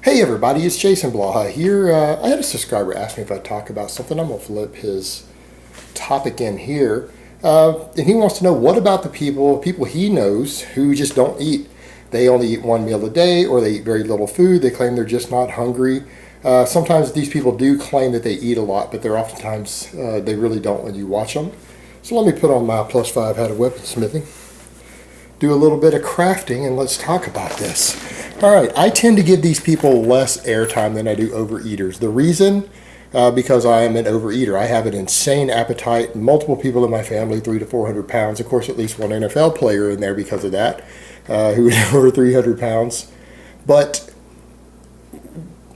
Hey everybody, it's Jason Blaha here. I had a subscriber ask me if I'd talk about something. I'm going to flip his topic in here. And he wants to know, what about the people he knows who just don't eat? They only eat one meal a day, or they eat very little food. They claim they're just not hungry. Sometimes these people do claim that they eat a lot, but they're oftentimes, they really don't when you watch them. So let me put on my +5 hat of weaponsmithing, do a little bit of crafting, and let's talk about this. All right, I tend to give these people less airtime than I do overeaters. The reason, because I am an overeater. I have an insane appetite. Multiple people in my family, 300 to 400 pounds. Of course, at least one NFL player in there because of that, who is over 300 pounds. But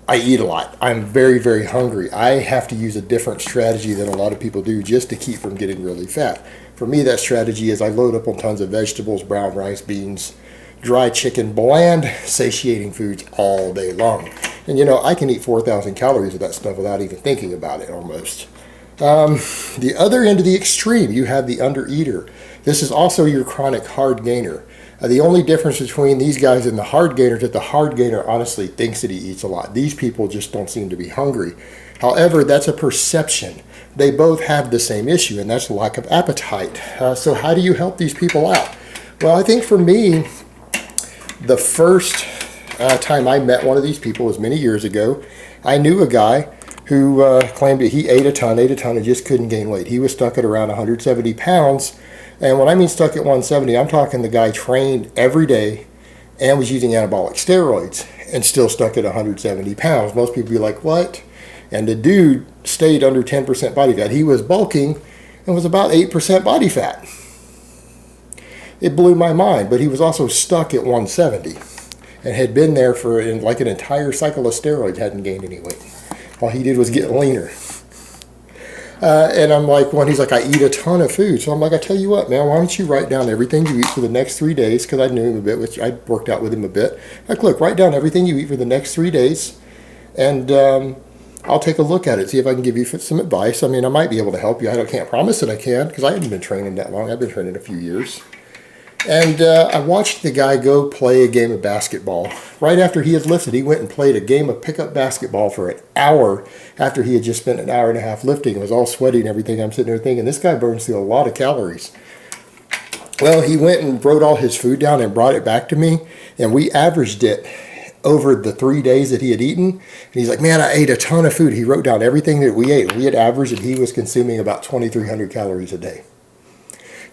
I eat a lot. I'm very, very hungry. I have to use a different strategy than a lot of people do just to keep from getting really fat. For me, that strategy is I load up on tons of vegetables, brown rice, beans, dry chicken, bland, satiating foods all day long. And you know, I can eat 4,000 calories of that stuff without even thinking about it almost. The other end of the extreme, you have the undereater. This is also your chronic hard gainer. The only difference between these guys and the hard gainer is that the hard gainer honestly thinks that he eats a lot. These people just don't seem to be hungry. However, that's a perception. They both have the same issue, and that's lack of appetite. So how do you help these people out? Well, I think for me, the first time I met one of these people was many years ago. I knew a guy who claimed that he ate a ton, and just couldn't gain weight. He was stuck at around 170 pounds. And when I mean stuck at 170, I'm talking the guy trained every day and was using anabolic steroids and still stuck at 170 pounds. Most people be like, what? And the dude stayed under 10% body fat. He was bulking and was about 8% body fat. It blew my mind, but he was also stuck at 170 and had been there for like an entire cycle of steroids, hadn't gained any weight. All he did was get leaner. And I'm like, he's like, I eat a ton of food. So I'm like, I tell you what, man, why don't you write down everything you eat for the next 3 days? Because I knew him a bit, which I worked out with him a bit. Like, look, write down everything you eat for the next 3 days. And I'll take a look at it, see if I can give you some advice. I mean, I might be able to help you. I can't promise that I can, because I haven't been training that long. I've been training a few years. And I watched the guy go play a game of basketball. Right after he had lifted, he went and played a game of pickup basketball for an hour after he had just spent an hour and a half lifting. It was all sweaty and everything. I'm sitting there thinking, this guy burns through a lot of calories. Well, he went and wrote all his food down and brought it back to me, and we averaged it over the 3 days that he had eaten. And he's like, man, I ate a ton of food. He wrote down everything that we ate. We had averaged that he was consuming about 2,300 calories a day.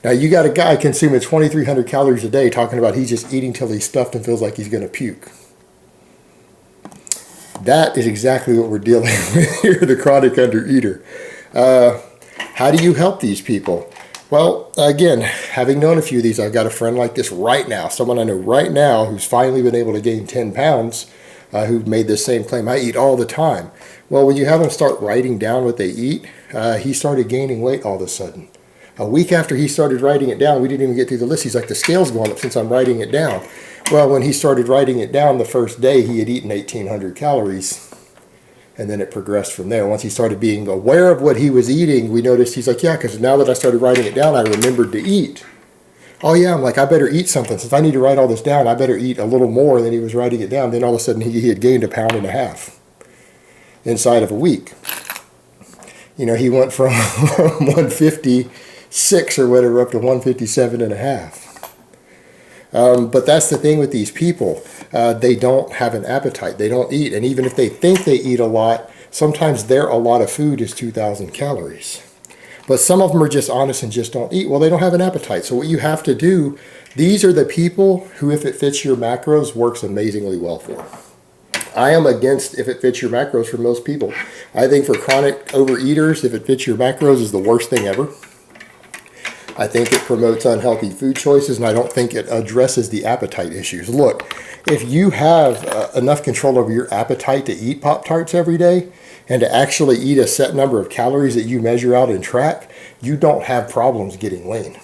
Now, you got a guy consuming 2,300 calories a day talking about he's just eating till he's stuffed and feels like he's going to puke. That is exactly what we're dealing with here, the chronic undereater. How do you help these people? Well, again, having known a few of these, I've got a friend like this right now, someone I know right now who's finally been able to gain 10 pounds, who made this same claim, I eat all the time. Well, when you have them start writing down what they eat, he started gaining weight all of a sudden. A week after he started writing it down, we didn't even get through the list. He's like, the scale's going up since I'm writing it down. Well, when he started writing it down the first day, he had eaten 1,800 calories. And then it progressed from there. Once he started being aware of what he was eating, we noticed, he's like, yeah, because now that I started writing it down, I remembered to eat. Oh yeah, I'm like, I better eat something. Since I need to write all this down, I better eat a little more than he was writing it down. Then all of a sudden, he had gained 1.5 pounds inside of a week. You know, he went from 156 or whatever up to 157.5. But that's the thing with these people. They don't have an appetite. They don't eat. And even if they think they eat a lot, sometimes their a lot of food is 2,000 calories. But some of them are just honest and just don't eat. Well, they don't have an appetite. So what you have to do, these are the people who, if it fits your macros, works amazingly well for. I am against if it fits your macros for most people. I think for chronic overeaters, if it fits your macros is the worst thing ever. I think it promotes unhealthy food choices, and I don't think it addresses the appetite issues. Look, if you have enough control over your appetite to eat Pop-Tarts every day and to actually eat a set number of calories that you measure out and track, you don't have problems getting lean.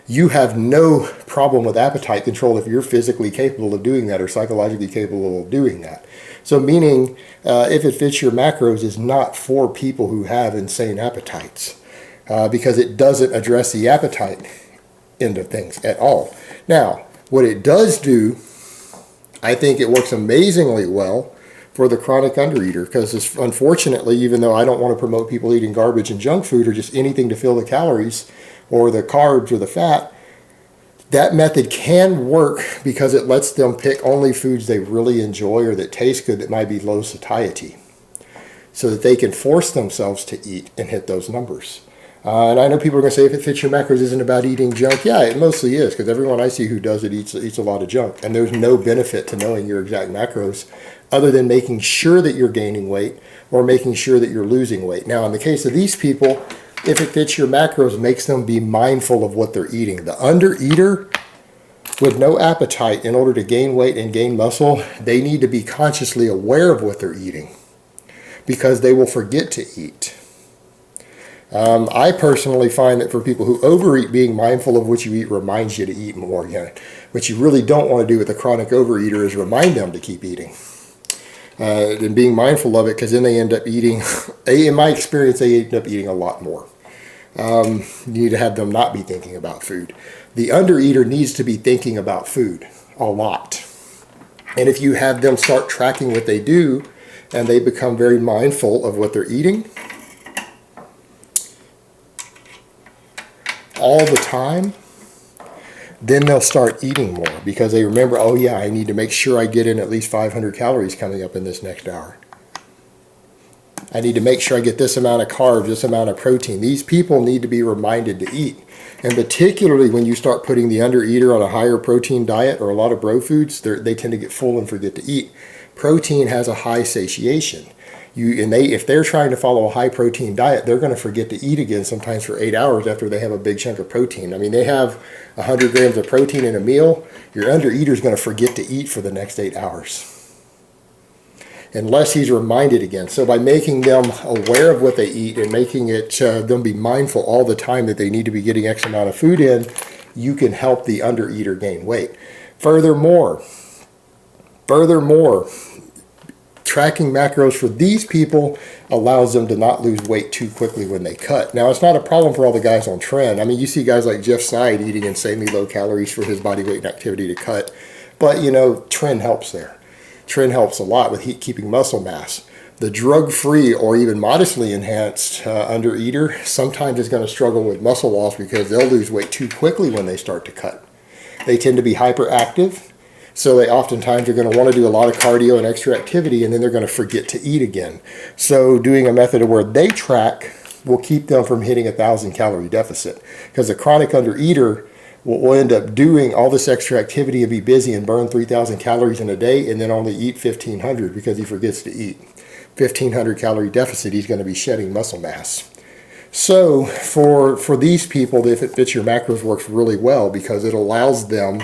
You have no problem with appetite control if you're physically capable of doing that or psychologically capable of doing that. So meaning, if it fits your macros is not for people who have insane appetites. Because it doesn't address the appetite end of things at all. Now, what it does do, I think it works amazingly well for the chronic undereater, because unfortunately, even though I don't want to promote people eating garbage and junk food or just anything to fill the calories or the carbs or the fat, that method can work because it lets them pick only foods they really enjoy or that taste good that might be low satiety, so that they can force themselves to eat and hit those numbers. And I know people are going to say, if it fits your macros, isn't about eating junk. Yeah, it mostly is, because everyone I see who does it eats a lot of junk. And there's no benefit to knowing your exact macros other than making sure that you're gaining weight or making sure that you're losing weight. Now, in the case of these people, if it fits your macros, makes them be mindful of what they're eating. The undereater with no appetite, in order to gain weight and gain muscle, they need to be consciously aware of what they're eating, because they will forget to eat. I personally find that for people who overeat, being mindful of what you eat reminds you to eat more. What you really don't want to do with a chronic overeater is remind them to keep eating. And being mindful of it, because then they end up eating, in my experience, they end up eating a lot more. You need to have them not be thinking about food. The undereater needs to be thinking about food a lot. And if you have them start tracking what they do, and they become very mindful of what they're eating all the time, then they'll start eating more, because they remember, oh yeah, I need to make sure I get in at least 500 calories coming up in this next hour. I need to make sure I get this amount of carbs, this amount of protein. These people need to be reminded to eat. And particularly when you start putting the undereater on a higher protein diet or a lot of bro foods, they tend to get full and forget to eat. Protein has a high satiation. If they're trying to follow a high protein diet, they're going to forget to eat again sometimes for 8 hours after they have a big chunk of protein. I mean, they have 100 grams of protein in a meal. Your undereater is going to forget to eat for the next 8 hours, unless he's reminded again. So by making them aware of what they eat and making it them be mindful all the time that they need to be getting X amount of food in, you can help the undereater gain weight. Furthermore, tracking macros for these people allows them to not lose weight too quickly when they cut. Now, it's not a problem for all the guys on trend. I mean, you see guys like Jeff Seid eating insanely low calories for his body weight and activity to cut. But, trend helps there. Trend helps a lot with keeping muscle mass. The drug-free or even modestly enhanced undereater sometimes is going to struggle with muscle loss, because they'll lose weight too quickly when they start to cut. They tend to be hyperactive. So they oftentimes are going to want to do a lot of cardio and extra activity, and then they're going to forget to eat again. So doing a method where they track will keep them from hitting 1,000 calorie deficit, because a chronic undereater will end up doing all this extra activity and be busy and burn 3,000 calories in a day, and then only eat 1,500 because he forgets to eat. 1,500 calorie deficit, he's going to be shedding muscle mass. So for these people, if it fits your macros, works really well, because it allows them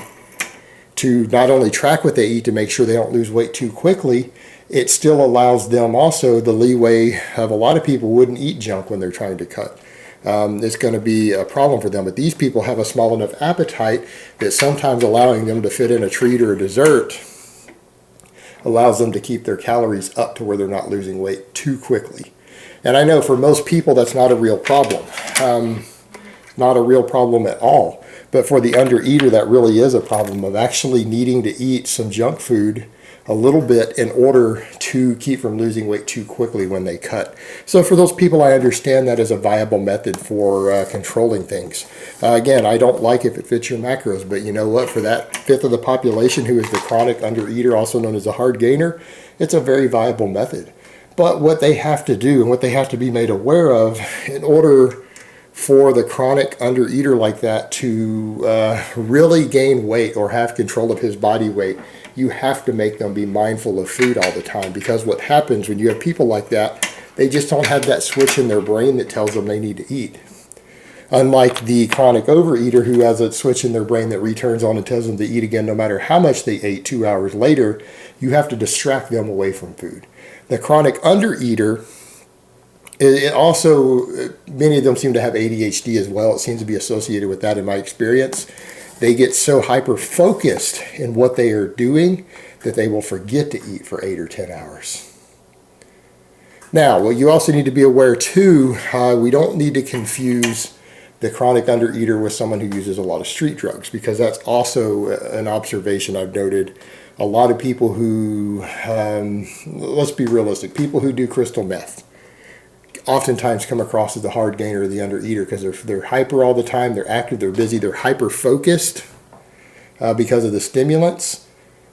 to not only track what they eat to make sure they don't lose weight too quickly, it still allows them also the leeway of, a lot of people wouldn't eat junk when they're trying to cut. It's going to be a problem for them. But these people have a small enough appetite that sometimes allowing them to fit in a treat or a dessert allows them to keep their calories up to where they're not losing weight too quickly. And I know for most people that's not a real problem. Not a real problem at all. But for the undereater, that really is a problem of actually needing to eat some junk food a little bit in order to keep from losing weight too quickly when they cut. So for those people, I understand that as a viable method for controlling things. Again, I don't like if it fits your macros, but you know what? For that fifth of the population who is the chronic undereater, also known as a hard gainer, it's a very viable method. But what they have to do and what they have to be made aware of in order for the chronic undereater like that to really gain weight or have control of his body weight, you have to make them be mindful of food all the time. Because what happens when you have people like that, they just don't have that switch in their brain that tells them they need to eat. Unlike the chronic overeater who has a switch in their brain that returns on and tells them to eat again no matter how much they ate 2 hours later, you have to distract them away from food. The chronic undereater, it also, many of them seem to have ADHD as well. It seems to be associated with that in my experience. They get so hyper-focused in what they are doing that they will forget to eat for 8 or 10 hours. Now, what you also need to be aware too, we don't need to confuse the chronic undereater with someone who uses a lot of street drugs, because that's also an observation I've noted A lot of people who, let's be realistic, people who do crystal meth oftentimes come across as the hard gainer or the undereater because they're hyper all the time, they're active, they're busy, they're hyper focused because of the stimulants,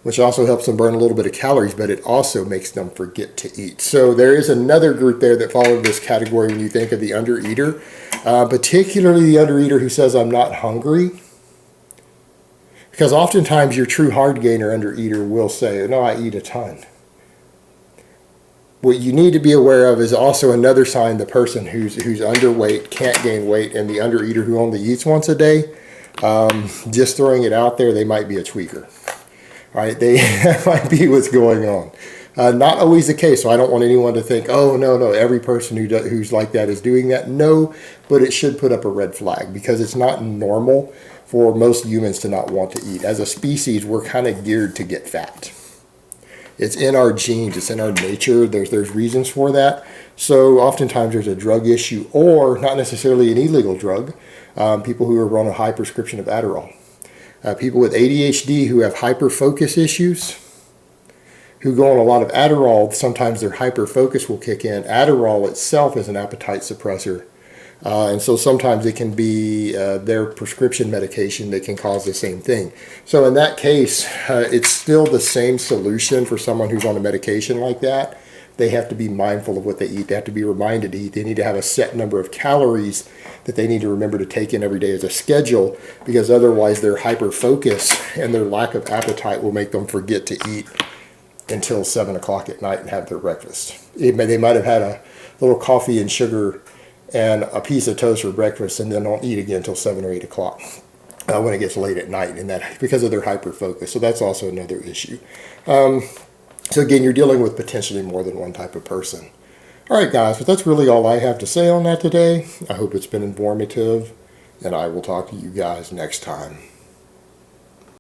which also helps them burn a little bit of calories, but it also makes them forget to eat. So there is another group there that follow this category when you think of the undereater, particularly the undereater who says, I'm not hungry. Because oftentimes your true hard gainer undereater will say, no, I eat a ton. What you need to be aware of is also another sign: the person who's underweight, can't gain weight, and the undereater who only eats once a day. Just throwing it out there, they might be a tweaker. All right, that might be what's going on. Not always the case, so I don't want anyone to think, oh, no, every person who's like that is doing that. No, but it should put up a red flag because it's not normal for most humans to not want to eat. As a species, we're kind of geared to get fat. It's in our genes, it's in our nature. There's reasons for that. So oftentimes there's a drug issue, or not necessarily an illegal drug. People who are on a high prescription of Adderall. People with ADHD who have hyper-focus issues, who go on a lot of Adderall, sometimes their hyper-focus will kick in. Adderall itself is an appetite suppressor. And so sometimes it can be their prescription medication that can cause the same thing. So in that case, it's still the same solution for someone who's on a medication like that. They have to be mindful of what they eat. They have to be reminded to eat. They need to have a set number of calories that they need to remember to take in every day as a schedule, because otherwise their hyper-focus and their lack of appetite will make them forget to eat until 7 o'clock at night and have their breakfast. They might have had a little coffee and sugar and a piece of toast for breakfast, and then don't eat again until 7 or 8 o'clock when it gets late at night, and that because of their hyper focus. So that's also another issue. So again, you're dealing with potentially more than one type of person. All right, guys, but that's really all I have to say on that today. I hope it's been informative, and I will talk to you guys next time.